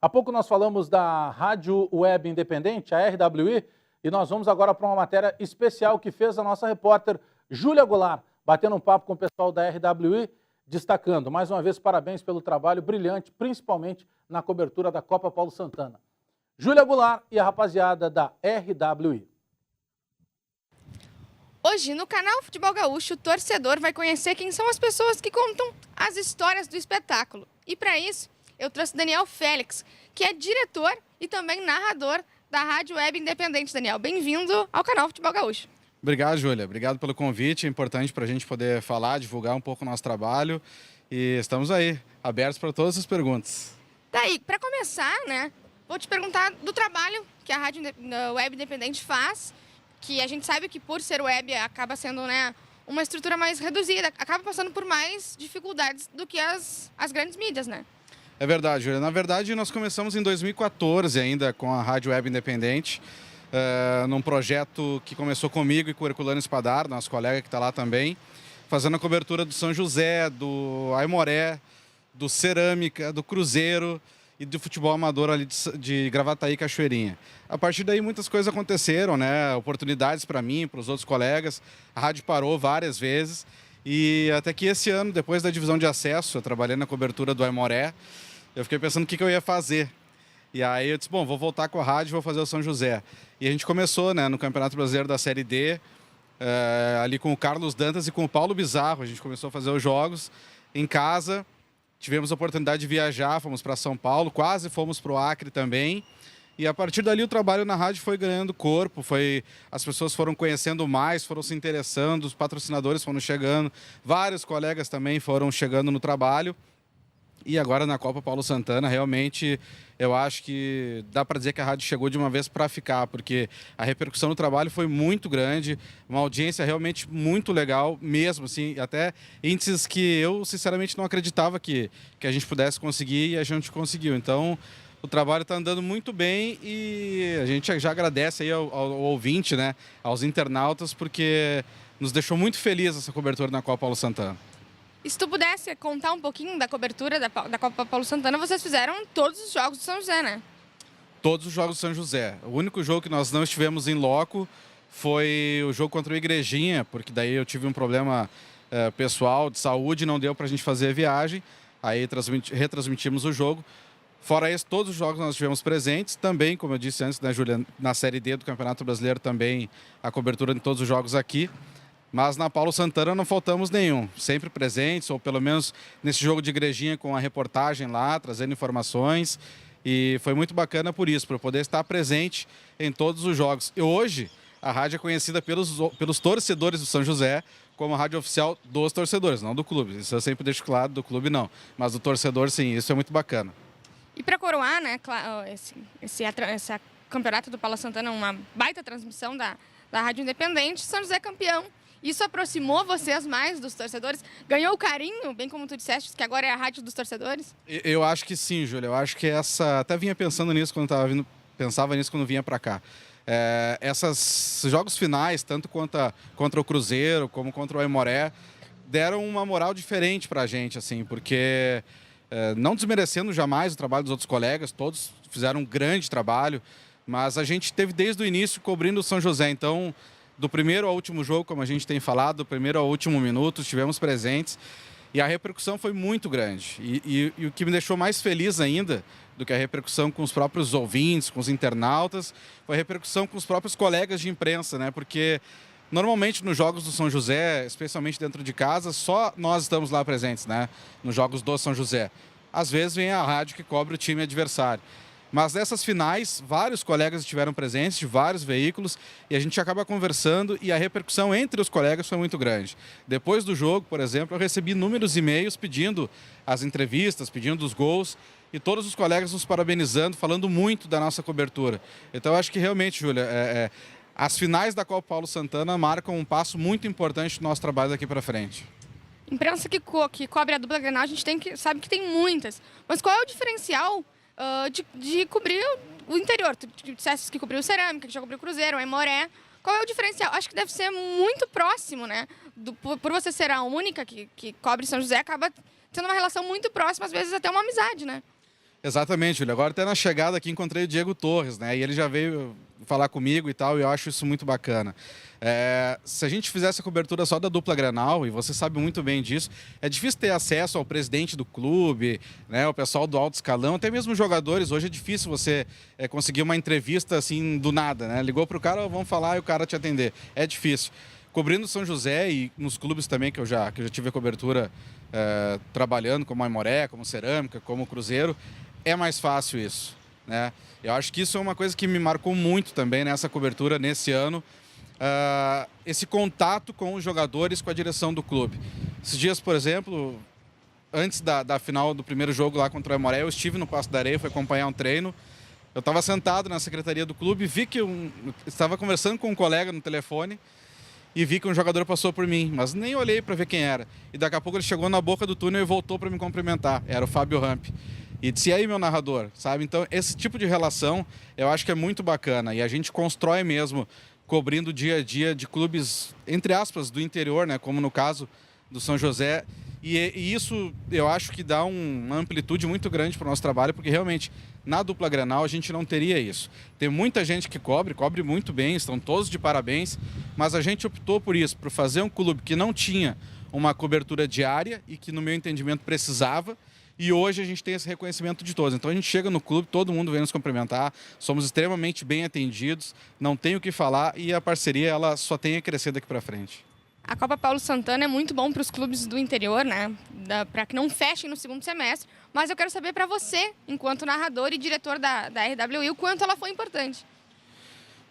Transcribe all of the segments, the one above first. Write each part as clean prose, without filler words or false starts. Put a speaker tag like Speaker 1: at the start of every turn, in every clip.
Speaker 1: Há pouco nós falamos da Rádio Web Independente, a RWI, e nós vamos agora para uma matéria especial que fez a nossa repórter Júlia Goulart, batendo um papo com o pessoal da RWI, destacando, mais uma vez, parabéns pelo trabalho brilhante, principalmente na cobertura da Copa Paulo Santana. Júlia Goulart e a rapaziada da RWI.
Speaker 2: Hoje, no canal Futebol Gaúcho, o torcedor vai conhecer quem são as pessoas que contam as histórias do espetáculo. E para isso, eu trouxe Daniel Félix, que é diretor e também narrador da Rádio Web Independente. Daniel, bem-vindo ao canal Futebol Gaúcho.
Speaker 3: Obrigado, Júlia. Obrigado pelo convite. É importante para a gente poder falar, divulgar um pouco o nosso trabalho. E estamos aí, abertos para todas as perguntas.
Speaker 2: Daí, para começar, né, vou te perguntar do trabalho que a Rádio Web Independente faz, que a gente sabe que por ser web acaba sendo, né, uma estrutura mais reduzida, acaba passando por mais dificuldades do que as grandes mídias, né?
Speaker 3: É verdade, Júlia. Na verdade, nós começamos em 2014 ainda com a Rádio Web Independente, num projeto que começou comigo e com o Herculano Espadar, nosso colega que está lá também, fazendo a cobertura do São José, do Aimoré, do Cerâmica, do Cruzeiro e do futebol amador ali de Gravataí, Cachoeirinha. A partir daí muitas coisas aconteceram, né? Oportunidades para mim, para os outros colegas. A rádio parou várias vezes e até que esse ano, depois da divisão de acesso, eu trabalhei na cobertura do Aimoré, eu fiquei pensando o que eu ia fazer. E aí eu disse, bom, vou voltar com a rádio e vou fazer o São José. E a gente começou, né, no Campeonato Brasileiro da Série D, ali com o Carlos Dantas e com o Paulo Bizarro. A gente começou a fazer os jogos em casa. Tivemos a oportunidade de viajar, fomos para São Paulo, quase fomos para o Acre também. E a partir dali o trabalho na rádio foi ganhando corpo, as pessoas foram conhecendo mais, foram se interessando, os patrocinadores foram chegando, vários colegas também foram chegando no trabalho. E agora na Copa Paulo Santana, realmente, eu acho que dá para dizer que a rádio chegou de uma vez para ficar, porque a repercussão do trabalho foi muito grande, uma audiência realmente muito legal, mesmo assim, até índices que eu, sinceramente, não acreditava que a gente pudesse conseguir e a gente conseguiu. Então, o trabalho está andando muito bem e a gente já agradece aí ao ouvinte, né, aos internautas, porque nos deixou muito feliz essa cobertura na Copa Paulo Santana.
Speaker 2: E se tu pudesse contar um pouquinho da cobertura da Copa Paulo Santana, vocês fizeram todos os jogos do São José, né?
Speaker 3: Todos os jogos do São José. O único jogo que nós não estivemos em loco foi o jogo contra o Igrejinha, porque daí eu tive um problema pessoal de saúde, não deu para a gente fazer a viagem, aí retransmitimos o jogo. Fora isso, todos os jogos nós estivemos presentes, também, como eu disse antes, né, Júlia, na Série D do Campeonato Brasileiro também, a cobertura de todos os jogos aqui. Mas na Paulo Santana não faltamos nenhum, sempre presentes, ou pelo menos nesse jogo de Igrejinha com a reportagem lá, trazendo informações. E foi muito bacana por isso, por poder estar presente em todos os jogos. E hoje, a rádio é conhecida pelos torcedores do São José como a rádio oficial dos torcedores, não do clube. Isso eu sempre deixo claro, do clube não. Mas do torcedor, sim, isso é muito bacana.
Speaker 2: E para coroar, né, esse campeonato do Paulo Santana, uma baita transmissão da Rádio Independente, São José campeão. Isso aproximou vocês mais dos torcedores? Ganhou o carinho, bem como tu disseste, que agora é a rádio dos torcedores?
Speaker 3: Eu acho que sim, Júlia. Eu acho que até vinha pensando nisso quando estava vindo, pensava nisso quando vinha para cá. Esses jogos finais, tanto contra o Cruzeiro como contra o Aimoré, deram uma moral diferente para a gente, assim, porque não desmerecendo jamais o trabalho dos outros colegas, todos fizeram um grande trabalho, mas a gente teve desde o início cobrindo o São José, então do primeiro ao último jogo, como a gente tem falado, do primeiro ao último minuto, estivemos presentes e a repercussão foi muito grande. E o que me deixou mais feliz ainda do que a repercussão com os próprios ouvintes, com os internautas, foi a repercussão com os próprios colegas de imprensa, né? Porque normalmente nos jogos do São José, especialmente dentro de casa, só nós estamos lá presentes, né? Nos jogos do São José. Às vezes vem a rádio que cobre o time adversário. Mas nessas finais, vários colegas estiveram presentes, de vários veículos, e a gente acaba conversando e a repercussão entre os colegas foi muito grande. Depois do jogo, por exemplo, eu recebi inúmeros e-mails pedindo as entrevistas, pedindo os gols, e todos os colegas nos parabenizando, falando muito da nossa cobertura. Então, eu acho que realmente, Júlia, as finais da Copa Paulo Santana marcam um passo muito importante do nosso trabalho daqui para frente.
Speaker 2: Imprensa que cobre a dupla Grenal, a gente sabe que tem muitas. Mas qual é o diferencial de cobrir o interior? Tu disseste que cobriu o Cerâmica, que já cobriu o Cruzeiro, o Aimoré. Qual é o diferencial? Acho que deve ser muito próximo, né? Por você ser a única que cobre São José, acaba tendo uma relação muito próxima, às vezes até uma amizade, né?
Speaker 3: Exatamente, Júlio. Agora até na chegada aqui encontrei o Diego Torres, né? E ele já veio falar comigo e tal, e eu acho isso muito bacana. Se a gente fizesse a cobertura só da dupla Grenal, e você sabe muito bem disso, é difícil ter acesso ao presidente do clube, né? O pessoal do alto escalão, até mesmo os jogadores. Hoje é difícil você conseguir uma entrevista assim do nada, né? Ligou para o cara, vamos falar, e o cara te atender. É difícil. Cobrindo São José e nos clubes também que eu já tive a cobertura trabalhando, como a Aimoré, como Cerâmica, como Cruzeiro, é mais fácil isso, né? Eu acho que isso é uma coisa que me marcou muito também nessa cobertura nesse ano, esse contato com os jogadores, com a direção do clube. Esses dias, por exemplo, antes da final do primeiro jogo lá contra o Aimoré, eu estive no Passo da Areia, fui acompanhar um treino. Eu estava sentado na secretaria do clube e vi que eu estava conversando com um colega no telefone e vi que um jogador passou por mim, mas nem olhei para ver quem era. E daqui a pouco ele chegou na boca do túnel e voltou para me cumprimentar. Era o Fábio Ramp. E disse, e aí, meu narrador, sabe? Então, esse tipo de relação eu acho que é muito bacana. E a gente constrói mesmo, cobrindo o dia a dia de clubes, entre aspas, do interior, né? Como no caso do São José. E isso eu acho que dá uma amplitude muito grande para o nosso trabalho, porque realmente na dupla Grenal a gente não teria isso. Tem muita gente que cobre muito bem, estão todos de parabéns, mas a gente optou por isso, por fazer um clube que não tinha uma cobertura diária e que, no meu entendimento, precisava. E hoje a gente tem esse reconhecimento de todos. Então a gente chega no clube, todo mundo vem nos cumprimentar, somos extremamente bem atendidos, não tem o que falar e a parceria ela só tem a crescer daqui para frente.
Speaker 2: A Copa Paulo Santana é muito bom para os clubes do interior, né? Para que não fechem no segundo semestre. Mas eu quero saber para você, enquanto narrador e diretor da RWI, o quanto ela foi importante.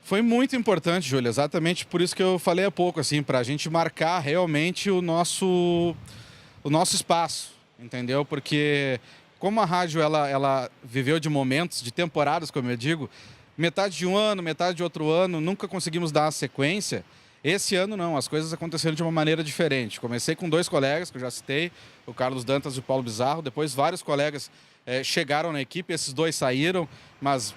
Speaker 3: Foi muito importante, Júlia, exatamente por isso que eu falei há pouco, assim, para a gente marcar realmente o nosso espaço, entendeu? Porque como a rádio ela viveu de momentos, de temporadas, como eu digo, metade de um ano, metade de outro ano, nunca conseguimos dar a sequência. Esse ano não, as coisas aconteceram de uma maneira diferente. Comecei com 2 colegas que eu já citei, o Carlos Dantas e o Paulo Bizarro, depois vários colegas chegaram na equipe, esses 2 saíram, mas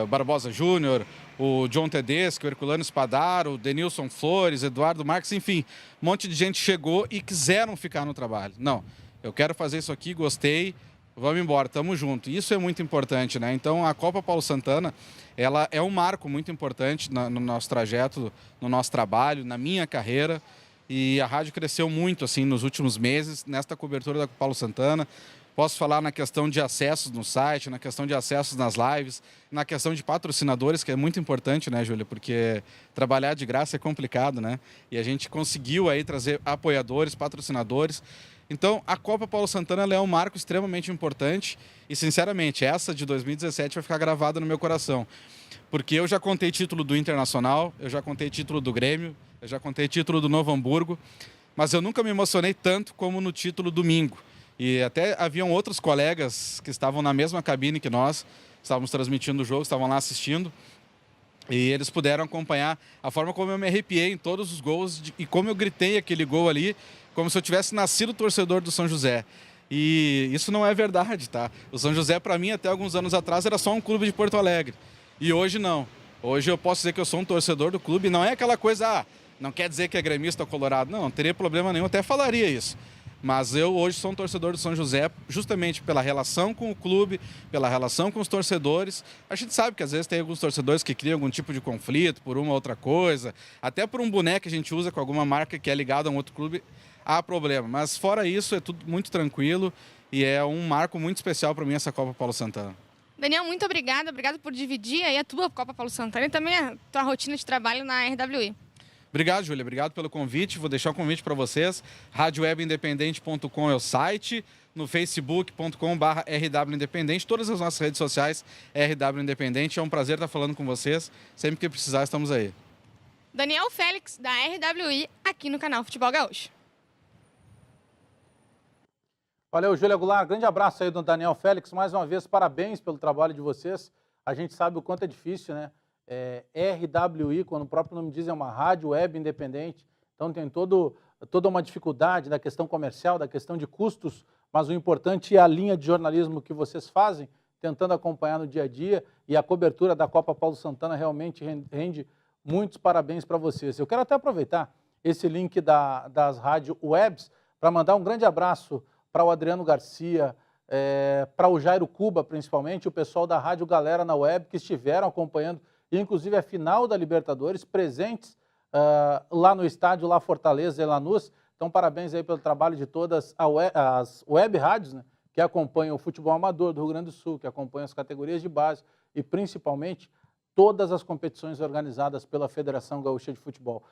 Speaker 3: Barbosa Júnior, o John Tedeschi, o Herculano Spadaro, o Denilson Flores, Eduardo Marques, enfim, um monte de gente chegou e quiseram ficar no trabalho. Não, eu quero fazer isso aqui, gostei, vamos embora, tamo junto. Isso é muito importante, né? Então a Copa Paulo Santana, ela é um marco muito importante no nosso trajeto, no nosso trabalho, na minha carreira. E a rádio cresceu muito assim nos últimos meses, nesta cobertura da Copa Paulo Santana. Posso falar na questão de acessos no site, na questão de acessos nas lives, na questão de patrocinadores, que é muito importante, né, Júlia? Porque trabalhar de graça é complicado, né? E a gente conseguiu aí trazer apoiadores, patrocinadores. Então, a Copa Paulo Santana ela é um marco extremamente importante e, sinceramente, essa de 2017 vai ficar gravada no meu coração. Porque eu já contei título do Internacional, eu já contei título do Grêmio, eu já contei título do Novo Hamburgo, mas eu nunca me emocionei tanto como no título domingo. E até haviam outros colegas que estavam na mesma cabine que nós, estávamos transmitindo o jogo, estavam lá assistindo, e eles puderam acompanhar a forma como eu me arrepiei em todos os gols e como eu gritei aquele gol ali, como se eu tivesse nascido torcedor do São José. E isso não é verdade, tá? O São José, para mim, até alguns anos atrás, era só um clube de Porto Alegre. E hoje não. Hoje eu posso dizer que eu sou um torcedor do clube. Não é aquela coisa, não quer dizer que é gremista ou colorado. Não, não teria problema nenhum, até falaria isso. Mas eu hoje sou um torcedor do São José justamente pela relação com o clube, pela relação com os torcedores. A gente sabe que às vezes tem alguns torcedores que criam algum tipo de conflito por uma outra coisa, até por um boneco que a gente usa com alguma marca que é ligada a um outro clube, há problema. Mas fora isso, é tudo muito tranquilo e é um marco muito especial para mim essa Copa Paulo Santana.
Speaker 2: Daniel, muito obrigada por dividir aí a tua Copa Paulo Santana e também a tua rotina de trabalho na RWI.
Speaker 3: Obrigado, Júlia. Obrigado pelo convite. Vou deixar o convite para vocês. radiowebindependente.com é o site. No facebook.com/RW Independente. Todas as nossas redes sociais, RW Independente. É um prazer estar falando com vocês. Sempre que precisar, estamos aí.
Speaker 2: Daniel Félix, da RWI, aqui no canal Futebol Gaúcho.
Speaker 1: Valeu, Júlia Goulart. Grande abraço aí do Daniel Félix. Mais uma vez, parabéns pelo trabalho de vocês. A gente sabe o quanto é difícil, né? RWI, quando o próprio nome diz, é uma rádio web independente. Então tem toda uma dificuldade da questão comercial, da questão de custos, mas o importante é a linha de jornalismo que vocês fazem, tentando acompanhar no dia a dia, e a cobertura da Copa Paulo Santana realmente rende muitos parabéns para vocês. Eu quero até aproveitar esse link das rádio webs para mandar um grande abraço para o Adriano Garcia, para o Jairo Cuba, principalmente, o pessoal da Rádio Galera na Web, que estiveram acompanhando, inclusive, a final da Libertadores, presentes lá no estádio, lá Fortaleza e Lanús. Então, parabéns aí pelo trabalho de todas as web rádios, né, que acompanham o futebol amador do Rio Grande do Sul, que acompanham as categorias de base e, principalmente, todas as competições organizadas pela Federação Gaúcha de Futebol.